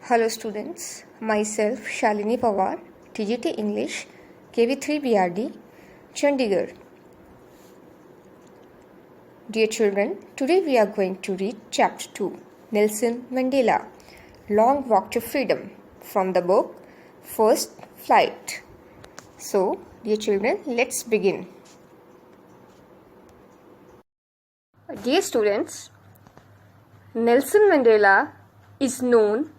Hello students, myself Shalini Pawar, TGT English, KV3 BRD, Chandigarh. Dear children, today we are going to read Chapter 2, Nelson Mandela, Long Walk to Freedom, from the book First Flight. So, dear children, let's begin. Dear students, Nelson Mandela is known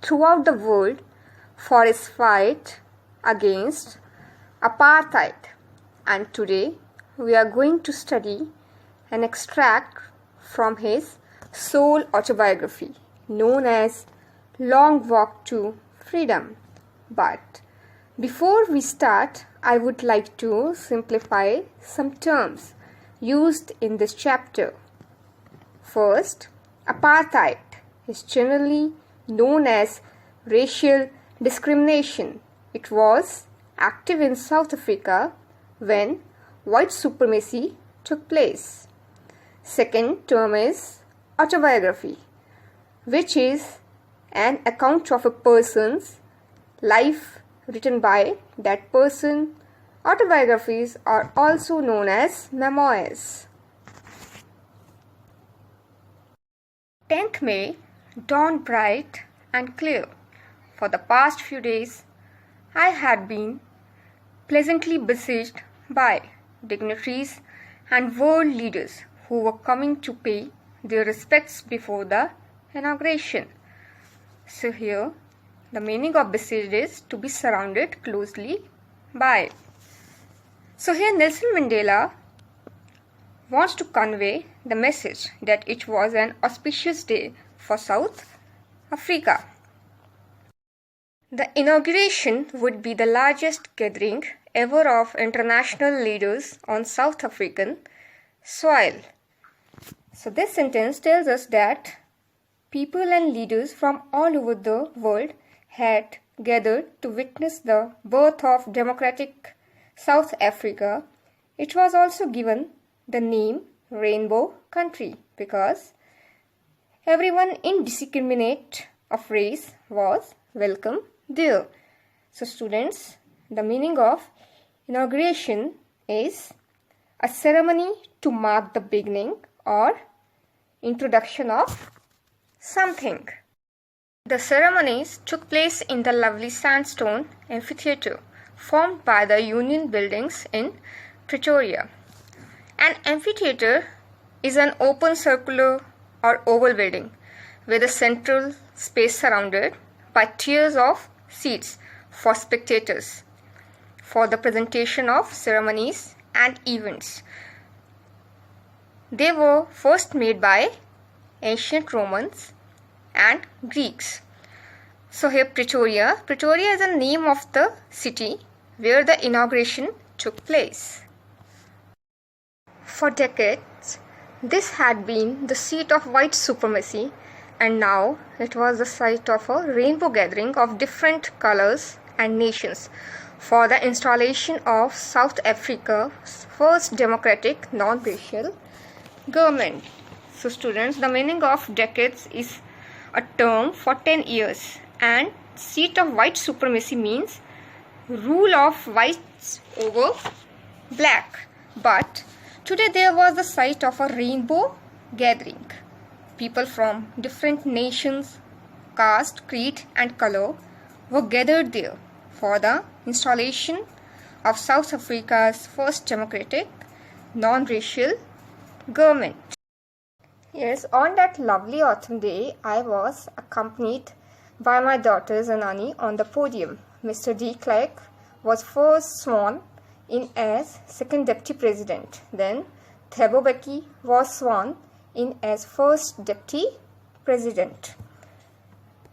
throughout the world for his fight against apartheid, and today we are going to study an extract from his sole autobiography known as Long Walk to Freedom. But before we start, I would like to simplify some terms used in this chapter. First, apartheid is generally known as racial discrimination. It was active in South Africa when white supremacy took place. Second term is autobiography, which is an account of a person's life written by that person. Autobiographies are also known as memoirs. 10th May dawned bright and clear. For the past few days, I had been pleasantly besieged by dignitaries and world leaders who were coming to pay their respects before the inauguration. So here, the meaning of besieged is to be surrounded closely by. So here Nelson Mandela wants to convey the message that it was an auspicious day for South Africa. The inauguration would be the largest gathering ever of international leaders on South African soil. So this sentence tells us that people and leaders from all over the world had gathered to witness the birth of democratic South Africa. It was also given the name Rainbow Country because everyone indiscriminate of race was welcome there. So students, the meaning of inauguration is a ceremony to mark the beginning or introduction of something. The ceremonies took place in the lovely sandstone amphitheatre formed by the Union Buildings in Pretoria. An amphitheatre is an open circular or oval building with a central space surrounded by tiers of seats for spectators for the presentation of ceremonies and events. They were first made by ancient Romans and Greeks. So here Pretoria is the name of the city where the inauguration took place. For decades, this had been the seat of white supremacy, and now it was the site of a rainbow gathering of different colors and nations for the installation of South Africa's first democratic non-racial government. So students, the meaning of decades is a term for 10 years, and seat of white supremacy means rule of whites over black. But today there was the site of a rainbow gathering. People from different nations, caste, creed and color were gathered there for the installation of South Africa's first democratic non-racial government. Yes, on that lovely autumn day, I was accompanied by my daughter Zanani on the podium. Mr. D. Clark was first sworn in as second deputy president. Then Thabo Mbeki was sworn in as first deputy president.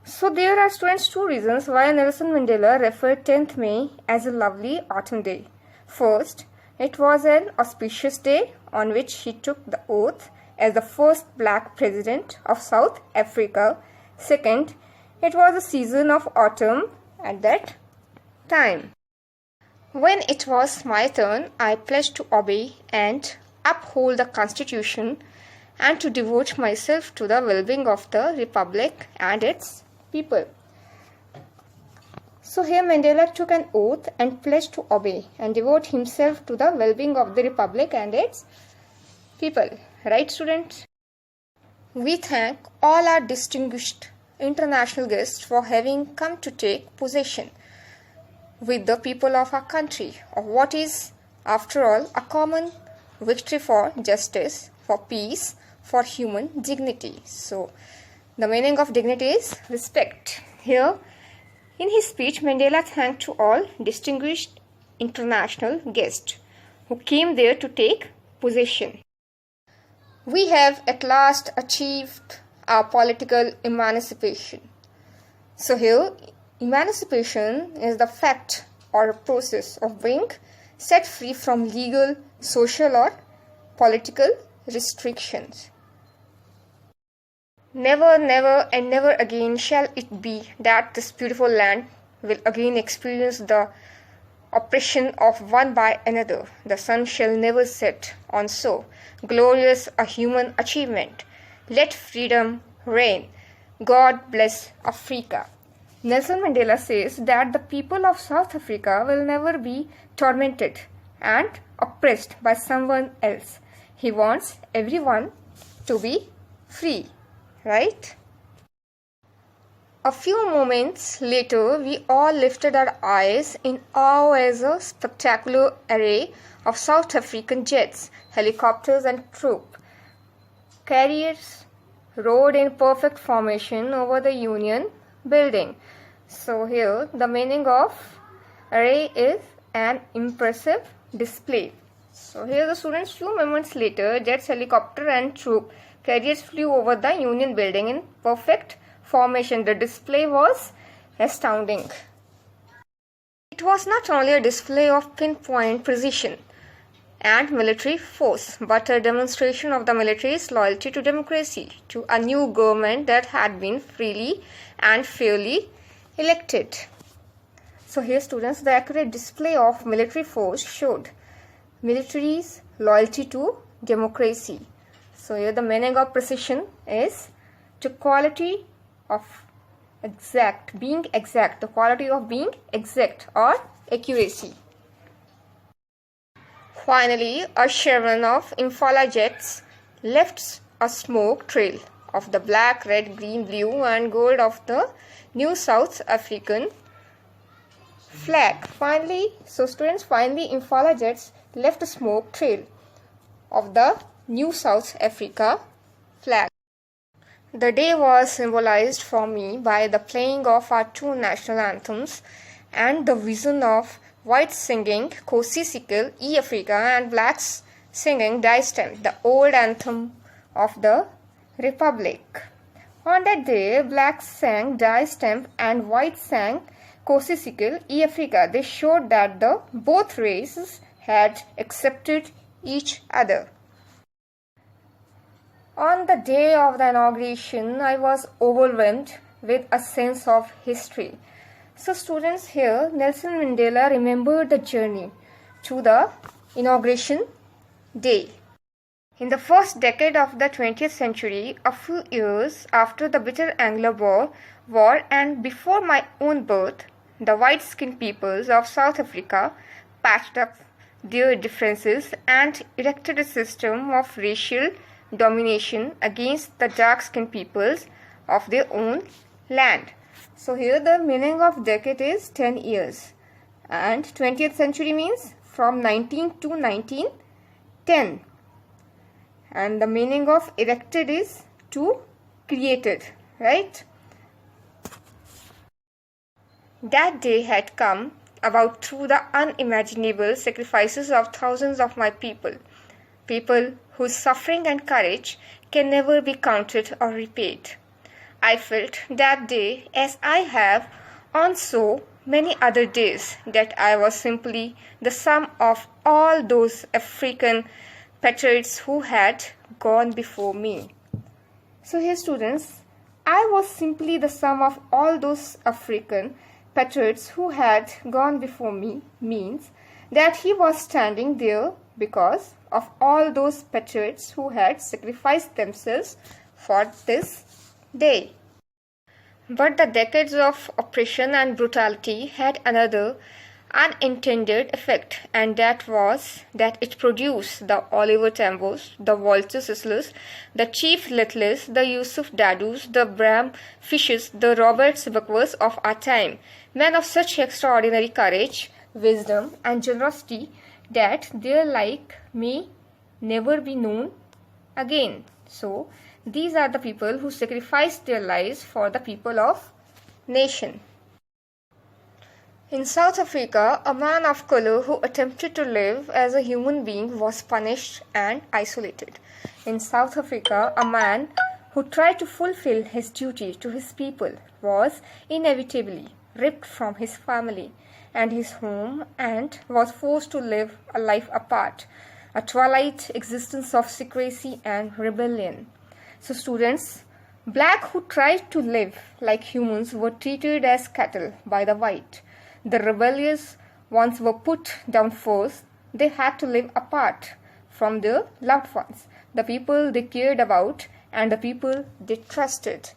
So there are students two reasons why Nelson Mandela referred 10th May as a lovely autumn day. First, it was an auspicious day on which he took the oath as the first black president of South Africa. Second, it was a season of autumn at that time. When it was my turn, I pledged to obey and uphold the Constitution and to devote myself to the well-being of the Republic and its people. So here Mandela took an oath and pledged to obey and devote himself to the well-being of the Republic and its people. Right, students? We thank all our distinguished international guests for having come to take possession with the people of our country of what is, after all, a common victory for justice, for peace, for human dignity. So, the meaning of dignity is respect. Here, in his speech, Mandela thanked to all distinguished international guests who came there to take possession. We have at last achieved our political emancipation. So here, emancipation is the fact or process of being set free from legal, social or political restrictions. Never, never and never again shall it be that this beautiful land will again experience the oppression of one by another. The sun shall never set on so glorious a human achievement. Let freedom reign. God bless Africa. Nelson Mandela says that the people of South Africa will never be tormented and oppressed by someone else. He wants everyone to be free. Right? A few moments later, we all lifted our eyes in awe as a spectacular array of South African jets, helicopters and troop carriers rode in perfect formation over the Union building. So here, the meaning of array is an impressive display. So here the students, few moments later, jets, helicopter and troop carriers flew over the Union building in perfect formation. The display was astounding. It was not only a display of pinpoint precision and military force, but a demonstration of the military's loyalty to democracy, to a new government that had been freely and fairly elected. So here students, the accurate display of military force showed military's loyalty to democracy. So here the meaning of precision is to quality of exact, being exact, the quality of being exact or accuracy. Finally, a Sherman of Impala jets left a smoke trail of the black, red, green, blue and gold of the new South African flag. Finally, Impala jets left a smoke trail of the new South Africa flag. The day was symbolized for me by the playing of our two national anthems and the vision of whites singing Kosi Sikil, E Africa and blacks singing Die Stem, the old anthem of the Republic. On that day, blacks sang Die Stem and whites sang Kosi Sikil, E Africa. They showed that the both races had accepted each other. On the day of the inauguration, I was overwhelmed with a sense of history. So students, here Nelson Mandela remembered the journey to the inauguration day. In the first decade of the 20th century, a few years after the bitter Anglo-Boer War and before my own birth, the white-skinned peoples of South Africa patched up their differences and erected a system of racial domination against the dark-skinned peoples of their own land. So here the meaning of decade is 10 years and 20th century means from 19 to 1910, and the meaning of erected is to created, right? That day had come about through the unimaginable sacrifices of thousands of my people whose suffering and courage can never be counted or repaid. I felt that day, as I have on so many other days, that I was simply the sum of all those African patriots who had gone before me. So here students, I was simply the sum of all those African patriots who had gone before me means that he was standing there because of all those patriots who had sacrificed themselves for this day. But the decades of oppression and brutality had another unintended effect, and that was that it produced the Oliver Tambos, the Walter Sislers, the Chief Littlers, the Yusuf Dadus, the Bram Fishes, the Robert Sibakwas of our time, men of such extraordinary courage, wisdom, and generosity that their like may never be known again. So, these are the people who sacrificed their lives for the people of nation. In South Africa, a man of color who attempted to live as a human being was punished and isolated. In South Africa, a man who tried to fulfill his duty to his people was inevitably ripped from his family and his home and was forced to live a life apart, a twilight existence of secrecy and rebellion. So students, black who tried to live like humans were treated as cattle by the white. The rebellious ones were put down first. They had to live apart from their loved ones, the people they cared about and the people they trusted.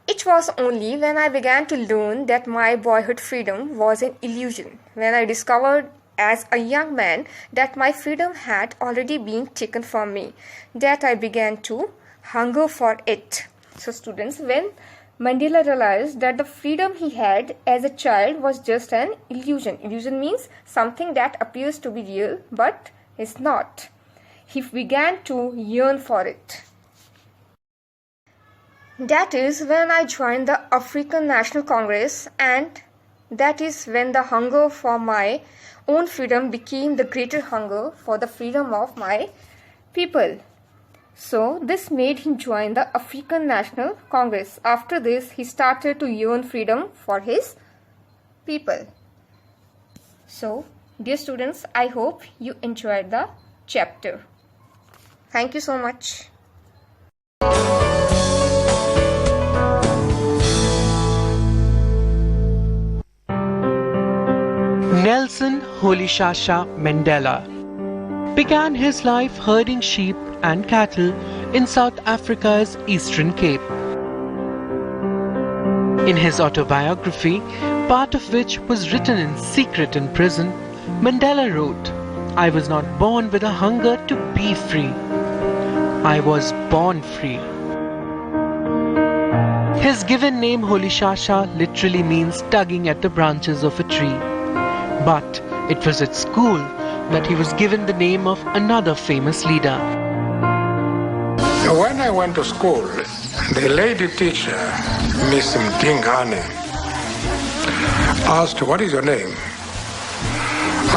It was only when I began to learn that my boyhood freedom was an illusion, when I discovered as a young man that my freedom had already been taken from me, that I began to hunger for it. So students, when Mandela realized that the freedom he had as a child was just an illusion. Illusion means something that appears to be real but is not. He began to yearn for it. That is when I joined the African National Congress, and that is when the hunger for my own freedom became the greater hunger for the freedom of my people. So this made him join the African National Congress. After this, he started to yearn freedom for his people. So, dear students, I hope you enjoyed the chapter. Thank you so much. Nelson Rolihlahla Mandela began his life herding sheep and cattle in South Africa's Eastern Cape. In his autobiography, part of which was written in secret in prison, Mandela wrote, "I was not born with a hunger to be free. I was born free." His given name Rolihlahla literally means tugging at the branches of a tree. But it was at school that he was given the name of another famous leader. When I went to school, the lady teacher, Miss Mdingane, asked, "What is your name?"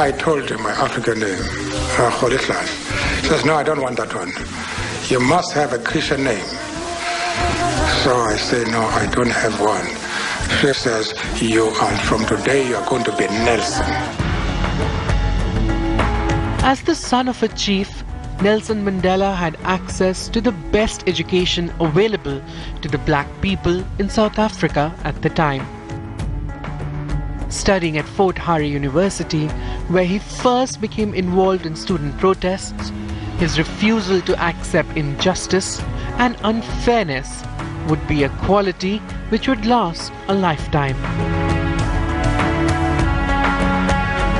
I told her my African name, Rolihlahla. She says, "No, I don't want that one. You must have a Christian name." So I say, "No, I don't have one." She says, from today you are going to be Nelson. As the son of a chief, Nelson Mandela had access to the best education available to the black people in South Africa at the time. Studying at Fort Hare University, where he first became involved in student protests, his refusal to accept injustice and unfairness would be a quality which would last a lifetime.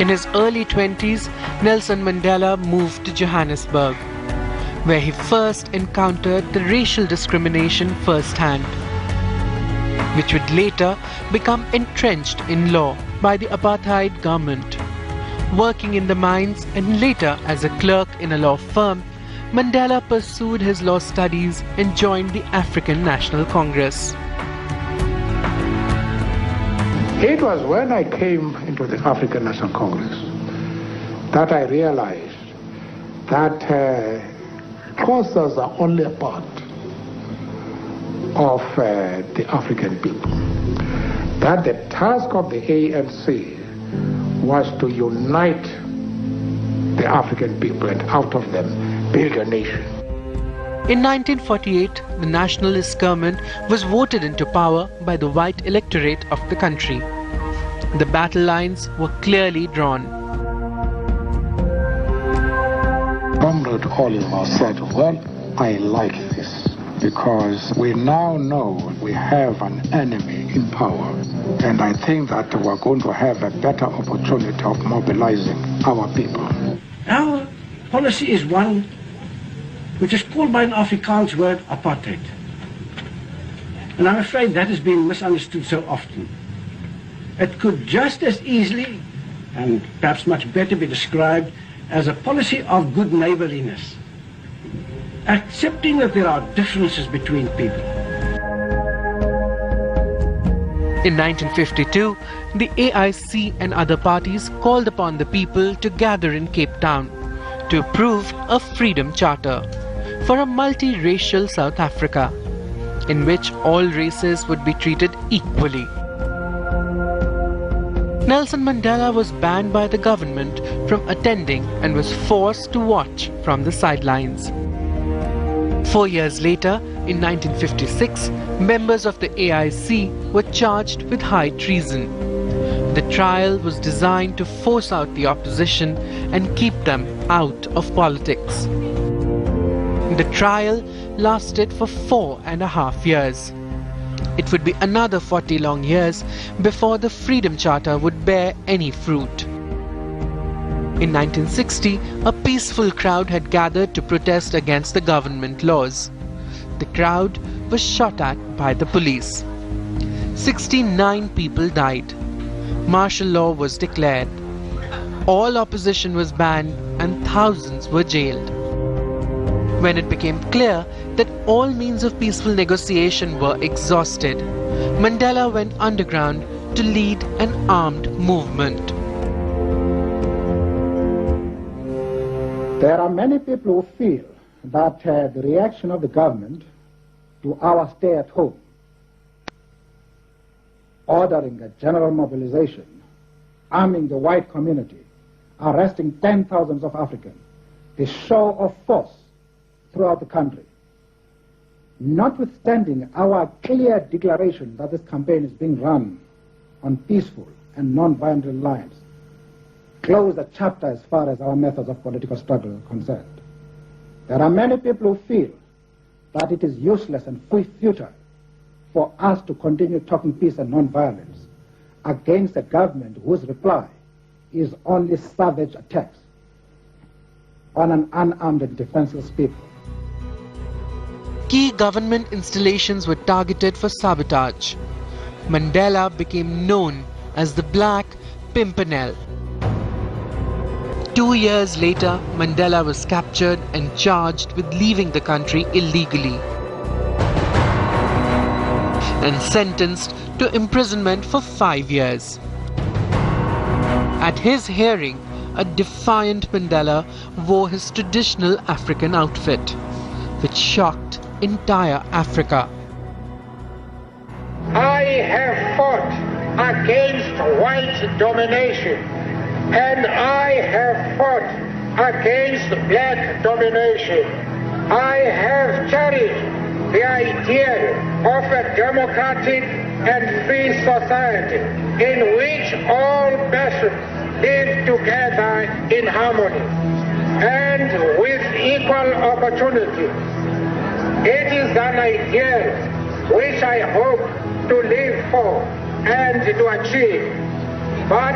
In his early 20s, Nelson Mandela moved to Johannesburg, where he first encountered the racial discrimination firsthand, which would later become entrenched in law by the apartheid government. Working in the mines and later as a clerk in a law firm, Mandela pursued his law studies and joined the African National Congress. It was when I came into the African National Congress that I realized that causes are only a part of the African people. That the task of the ANC was to unite the African people and out of them build a nation. In 1948, the nationalist government was voted into power by the white electorate of the country. The battle lines were clearly drawn. Comrade Oliver said, "Well, I like this. because we now know we have an enemy in power. And I think that we're going to have a better opportunity of mobilizing our people. Our policy is one which is called by an Afrikaans word apartheid. And I'm afraid that has been misunderstood so often. It could just as easily, and perhaps much better, be described as a policy of good neighborliness, accepting that there are differences between people. In 1952, the AIC and other parties called upon the people to gather in Cape Town to approve a Freedom Charter for a multiracial South Africa, in which all races would be treated equally. Nelson Mandela was banned by the government from attending and was forced to watch from the sidelines. 4 years later, in 1956, members of the AIC were charged with high treason. The trial was designed to force out the opposition and keep them out of politics. The trial lasted for 4.5 years. It would be another 40 long years before the Freedom Charter would bear any fruit. In 1960, a peaceful crowd had gathered to protest against the government laws. The crowd was shot at by the police. 69 people died. Martial law was declared. All opposition was banned and thousands were jailed. When it became clear that all means of peaceful negotiation were exhausted, Mandela went underground to lead an armed movement. There are many people who feel that the reaction of the government to our stay at home, ordering a general mobilization, arming the white community, arresting 10,000s of Africans, the show of force throughout the country, notwithstanding our clear declaration that this campaign is being run on peaceful and non-violent lines, close the chapter as far as our methods of political struggle are concerned. There are many people who feel that it is useless and futile for us to continue talking peace and non-violence against a government whose reply is only savage attacks on an unarmed and defenseless people. Key government installations were targeted for sabotage. Mandela became known as the Black Pimpernel. 2 years later, Mandela was captured and charged with leaving the country illegally and sentenced to imprisonment for 5 years. At his hearing, a defiant Mandela wore his traditional African outfit, which shocked entire Africa. I have fought against white domination, and I have fought against black domination. I have cherished the idea of a democratic and free society in which all nations live together in harmony and with equal opportunities. It is an ideal which I hope to live for and to achieve. But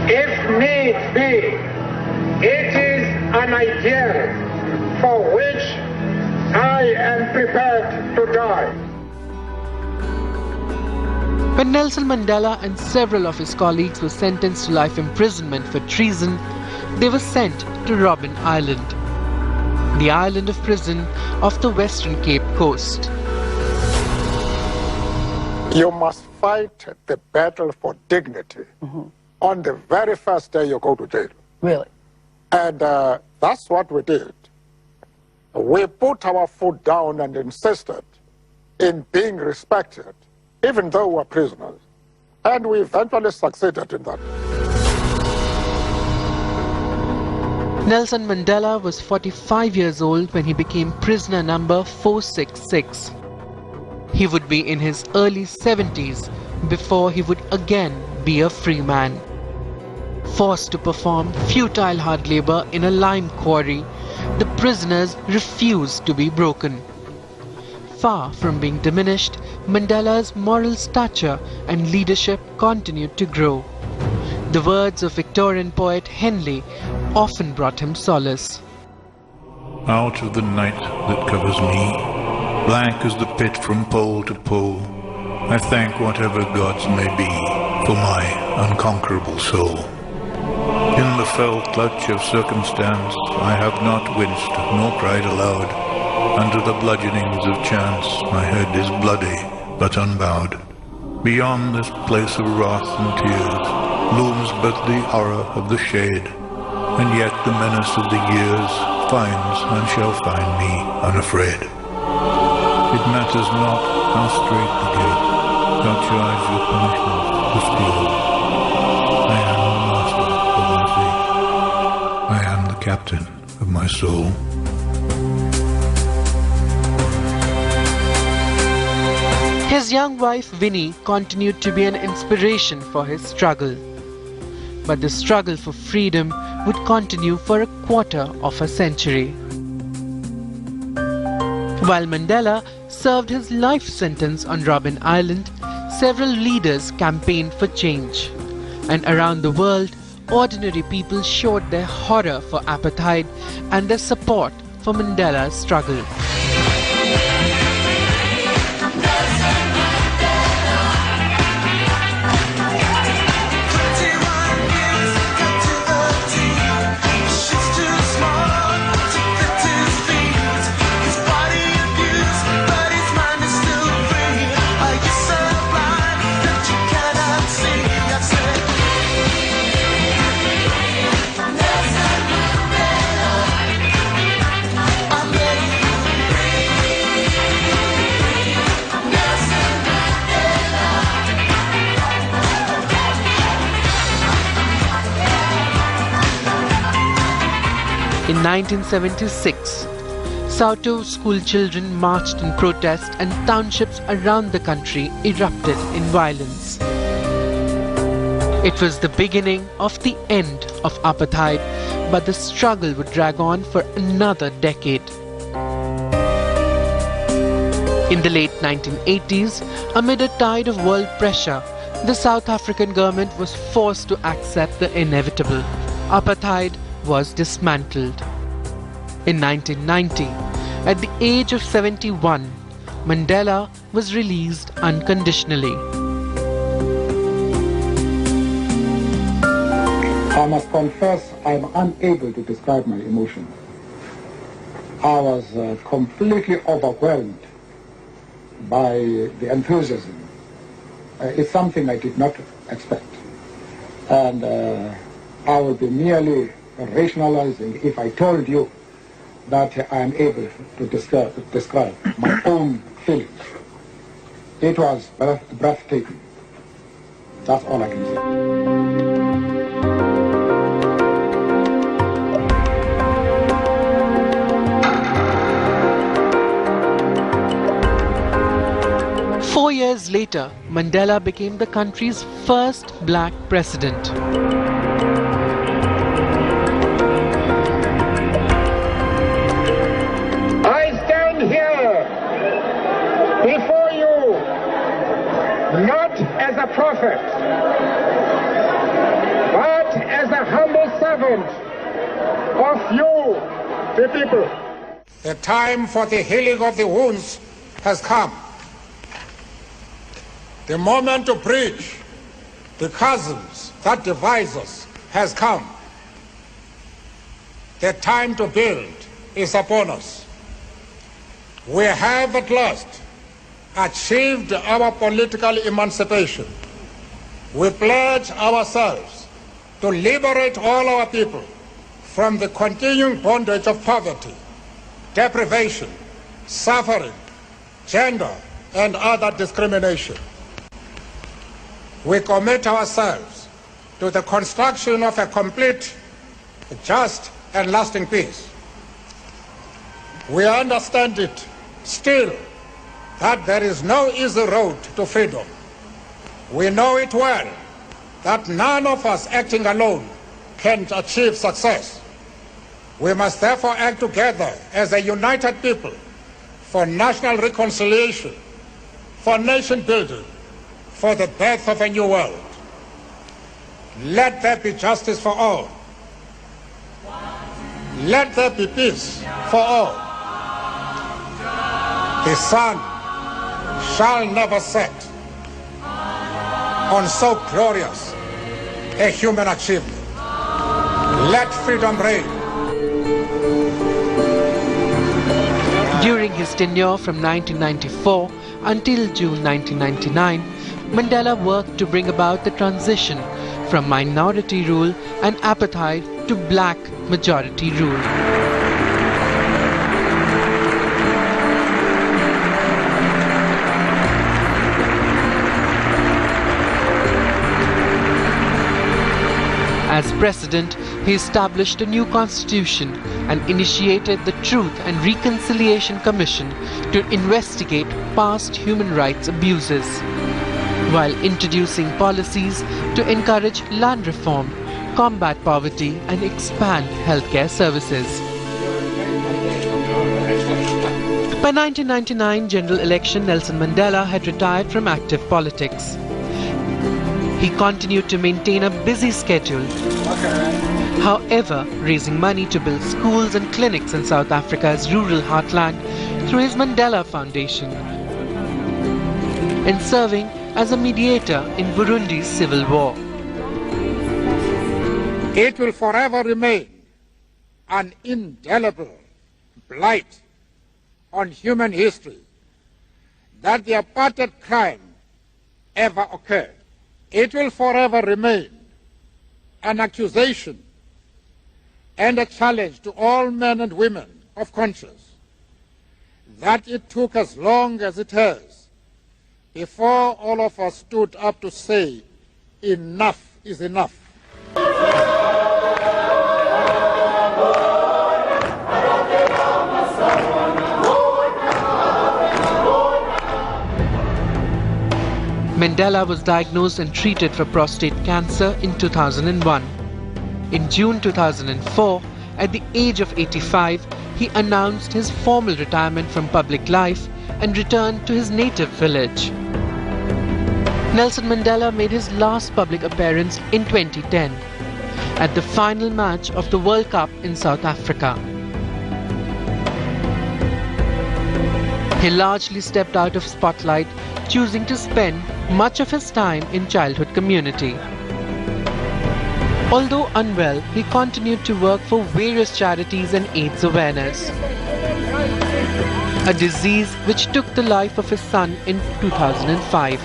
if need be, it is an ideal for which I am prepared to die. When Nelson Mandela and several of his colleagues were sentenced to life imprisonment for treason, they were sent to Robben Island, the island of prison off the Western Cape Coast. You must fight the battle for dignity on the very first day you go to jail. Really? And that's what we did. We put our foot down and insisted in being respected, even though we were prisoners. And we eventually succeeded in that. Nelson Mandela was 45 years old when he became prisoner number 466. He would be in his early 70s before he would again be a free man. Forced to perform futile hard labor in a lime quarry, the prisoners refused to be broken. Far from being diminished, Mandela's moral stature and leadership continued to grow. The words of Victorian poet Henley often brought him solace. Out of the night that covers me, blank as the pit from pole to pole, I thank whatever gods may be for my unconquerable soul. In the fell clutch of circumstance, I have not winced nor cried aloud. Under the bludgeonings of chance, my head is bloody but unbowed. Beyond this place of wrath and tears looms but the horror of the shade, and yet the menace of the years finds and shall find me unafraid. It matters not how straight the gate, how charged with punishment the steel. I am the master of my fate. I am the captain of my soul. His young wife Winnie continued to be an inspiration for his struggle. But the struggle for freedom would continue for a quarter of a century. While Mandela served his life sentence on Robben Island, several leaders campaigned for change. And around the world, ordinary people showed their horror for apartheid and their support for Mandela's struggle. In 1976, Soweto school children marched in protest and townships around the country erupted in violence. It was the beginning of the end of apartheid, but the struggle would drag on for another decade. In the late 1980s, amid a tide of world pressure, the South African government was forced to accept the inevitable. Apartheid was dismantled. In 1990, at the age of 71, Mandela was released unconditionally. I must confess I am unable to describe my emotions. I was completely overwhelmed by the enthusiasm. It's something I did not expect. And I would be merely rationalizing if I told you that I am able to describe my own feelings. It was breathtaking. That's all I can say. 4 years later, Mandela became the country's first black president. Before you, not as a prophet, but as a humble servant of you, the people. The time for the healing of the wounds has come. The moment to bridge the chasms that divide us has come. The time to build is upon us. We have at last achieved our political emancipation. We pledge ourselves to liberate all our people from the continuing bondage of poverty, deprivation, suffering, gender, and other discrimination. We commit ourselves to the construction of a complete, just, and lasting peace. We understand it still that there is no easy road to freedom. We know it well that none of us acting alone can achieve success. We must therefore act together as a united people for national reconciliation, for nation building, for the birth of a new world. Let there be justice for all. Let there be peace for all. The sun shall never set on so glorious a human achievement. Let freedom reign. During his tenure from 1994 until June 1999, Mandela worked to bring about the transition from minority rule and apartheid to black majority rule. As president, he established a new constitution and initiated the Truth and Reconciliation Commission to investigate past human rights abuses, while introducing policies to encourage land reform, combat poverty and expand healthcare services. By 1999 general election, Nelson Mandela had retired from active politics. He continued to maintain a busy schedule. However, raising money to build schools and clinics in South Africa's rural heartland through his Mandela Foundation, and serving as a mediator in Burundi's civil war. It will forever remain an indelible blight on human history that the apartheid crime ever occurred. It will forever remain an accusation and a challenge to all men and women of conscience that it took as long as it has before all of us stood up to say enough is enough. Mandela was diagnosed and treated for prostate cancer in 2001. In June 2004, at the age of 85, he announced his formal retirement from public life and returned to his native village. Nelson Mandela made his last public appearance in 2010 at the final match of the World Cup in South Africa. He largely stepped out of spotlight, choosing to spend much of his time in childhood community. Although unwell, he continued to work for various charities and AIDS awareness, a disease which took the life of his son in 2005.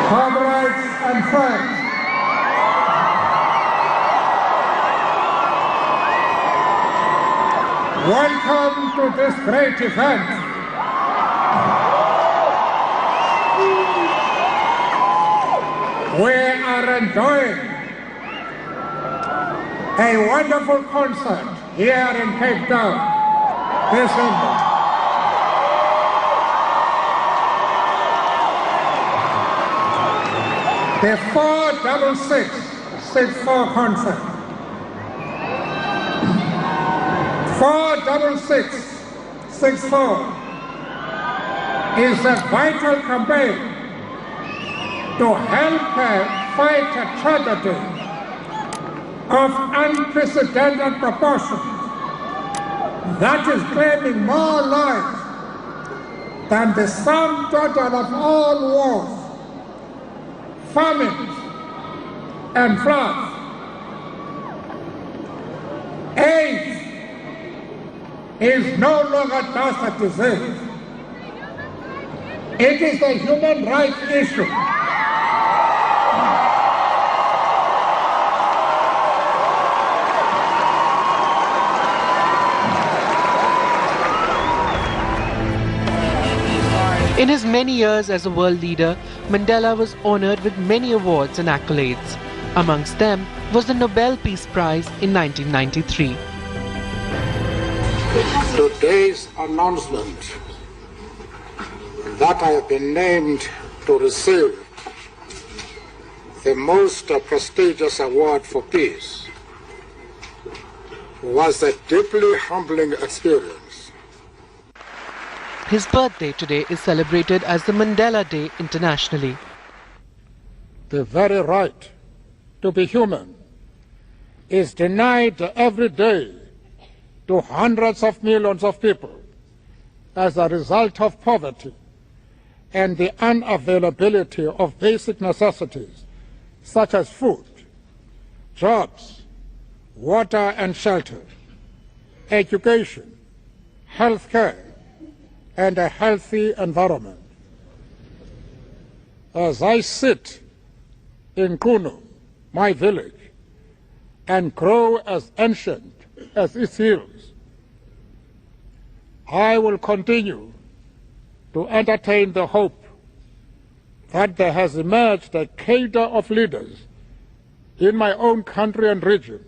Comrades and friends, welcome to this great event. We are enjoying a wonderful concert here in Cape Town this evening. The 46664 concert. 46664 is a vital campaign to help fight a tragedy of unprecedented proportions that is claiming more lives than the sum total of all wars, famines, and floods. AIDS is no longer just a disease. It is a human rights issue. In his many years as a world leader, Mandela was honored with many awards and accolades. Amongst them was the Nobel Peace Prize in 1993. Today's announcement that I have been named to receive the most prestigious award for peace was a deeply humbling experience. His birthday today is celebrated as the Mandela Day internationally. The very right to be human is denied every day to hundreds of millions of people as a result of poverty and the unavailability of basic necessities such as food, jobs, water and shelter, education, health care, and a healthy environment. As I sit in Kunu, my village, and grow as ancient as its hills, I will continue to entertain the hope that there has emerged a cadre of leaders in my own country and region,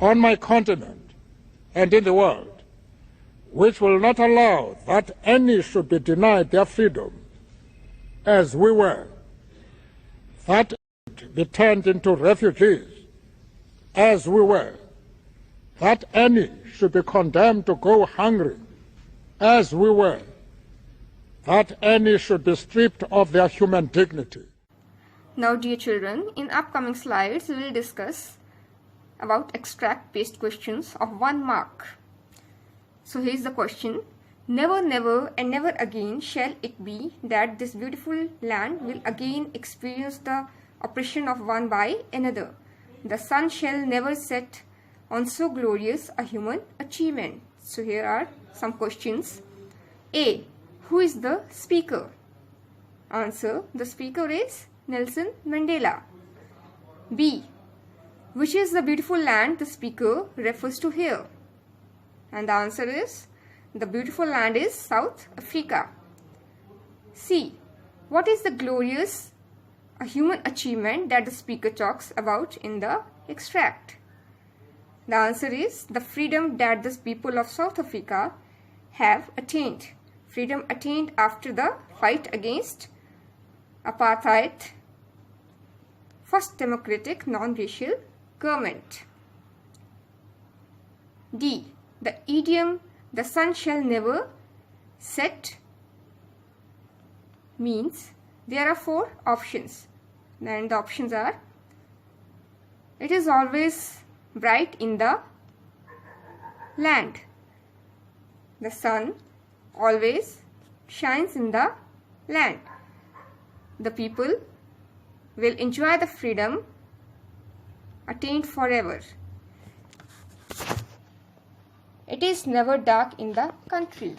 on my continent, and in the world, which will not allow that any should be denied their freedom, as we were, that be turned into refugees, as we were, that any should be condemned to go hungry, as we were, that any should be stripped of their human dignity. Now, dear children, in upcoming slides we will discuss about extract-based questions of 1 mark. So here is the question. Never, never and never again shall it be that this beautiful land will again experience the oppression of one by another. The sun shall never set on so glorious a human achievement. So here are some questions. A. Who is the speaker? Answer. The speaker is Nelson Mandela. B. Which is the beautiful land the speaker refers to here? And the answer is, the beautiful land is South Africa. C. What is the glorious human achievement that the speaker talks about in the extract? The answer is the freedom that the people of South Africa have attained. Freedom attained after the fight against apartheid, first democratic non-racial government. D. The idiom, the sun shall never set, means there are 4 options. And the options are, it is always bright in the land. The sun always shines in the land. The people will enjoy the freedom attained forever. It is never dark in the country.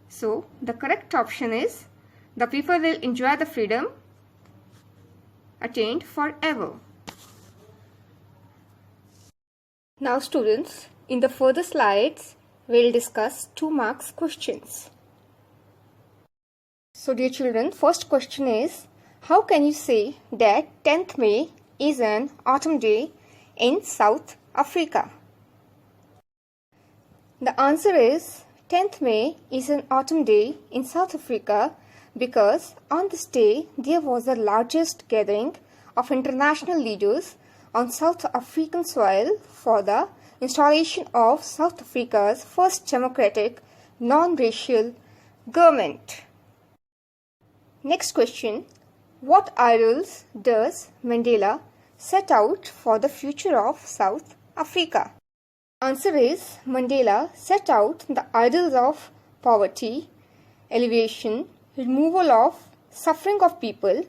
So, the correct option is, the people will enjoy the freedom attained forever. Now students, in the further slides, we will discuss 2 marks questions. So dear children, first question is, how can you say that 10th May is an autumn day in South Africa? The answer is 10th May is an autumn day in South Africa because on this day there was the largest gathering of international leaders on South African soil for the installation of South Africa's first democratic non-racial government. Next question. What ideals does Mandela set out for the future of South Africa? Answer is, Mandela set out the ideals of poverty, alleviation, removal of suffering of people.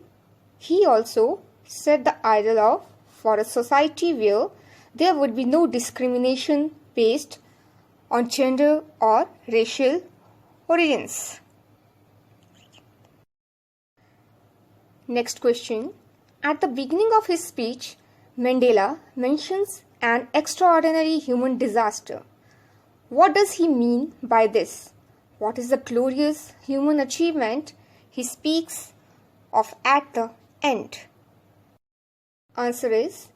He also set the ideal of for a society where there would be no discrimination based on gender or racial origins. Next question. At the beginning of his speech, Mandela mentions an extraordinary human disaster. What does he mean by this? What is the glorious human achievement he speaks of at the end? Answer is,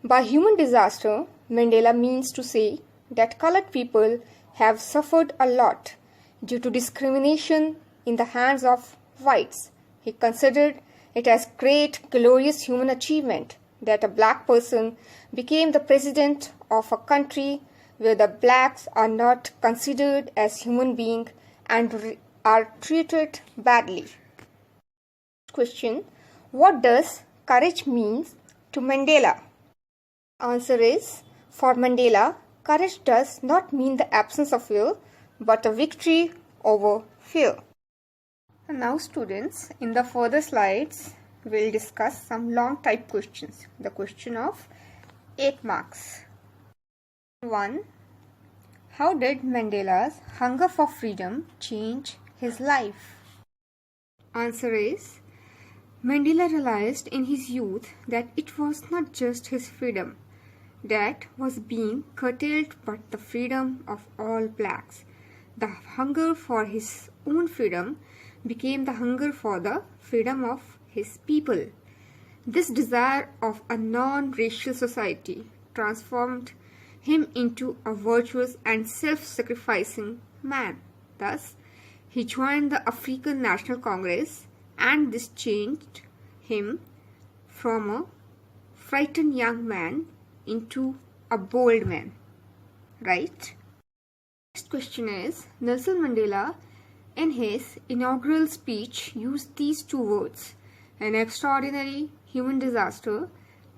by human disaster, Mandela means to say that colored people have suffered a lot due to discrimination in the hands of whites. He considered it as great glorious human achievement that a black person became the president of a country where the blacks are not considered as human beings and are treated badly. Question. What does courage mean to Mandela? Answer is, for Mandela, courage does not mean the absence of fear, but a victory over fear. And now students, in the further slides, we'll discuss some long type questions. The question of 8 marks. 1. How did Mandela's hunger for freedom change his life? Answer is, Mandela realized in his youth that it was not just his freedom that was being curtailed but the freedom of all blacks. The hunger for his own freedom became the hunger for the freedom of his people. This desire of a non-racial society transformed him into a virtuous and self-sacrificing man. Thus, he joined the African National Congress, and this changed him from a frightened young man into a bold man. Right? Next question is, Nelson Mandela in his inaugural speech used these two words, an extraordinary human disaster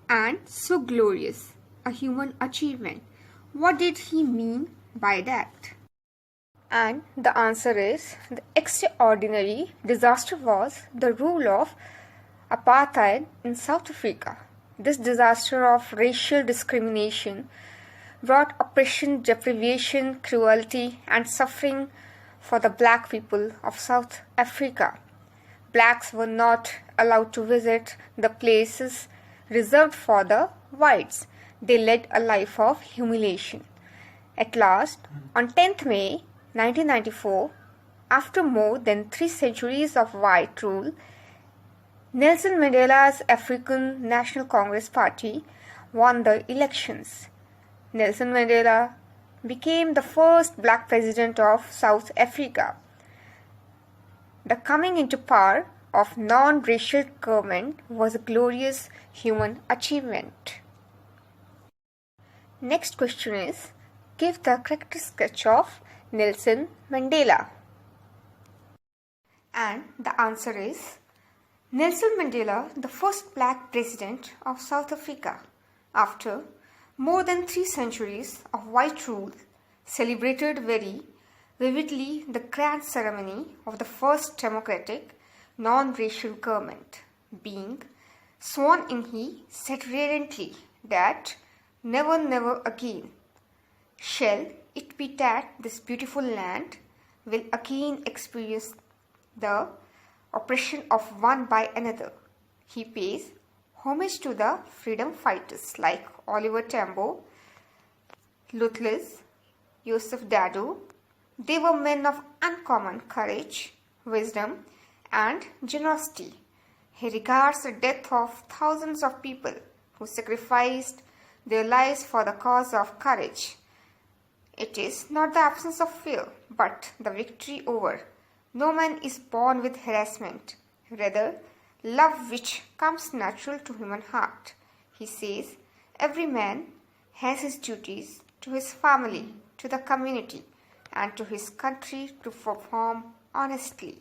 and so glorious a human achievement. What did he mean by that? And the answer is, the extraordinary disaster was the rule of apartheid in South Africa. This disaster of racial discrimination brought oppression, deprivation, cruelty, and suffering for the black people of South Africa. Blacks were not allowed to visit the places reserved for the whites. They led a life of humiliation. At last, on 10th May 1994, after more than 3 centuries of white rule, Nelson Mandela's African National Congress Party won the elections. Nelson Mandela became the first black president of South Africa. The coming into power of non-racial government was a glorious human achievement. Next question is, give the character sketch of Nelson Mandela. And the answer is, Nelson Mandela, the first black president of South Africa, after more than 3 centuries of white rule, celebrated very vividly the grand ceremony of the first democratic, non-racial government. Being sworn in, he said reverently that never, never again shall it be that this beautiful land will again experience the oppression of one by another. He pays homage to the freedom fighters like Oliver Tambo, Lutlis, Yusuf Dadoo. They were men of uncommon courage, wisdom, and generosity. He regards the death of thousands of people who sacrificed their lives for the cause of courage. It is not the absence of fear, but the victory over. No man is born with harassment, rather love which comes natural to human heart. He says, every man has his duties to his family, to the community, and to his country to perform honestly.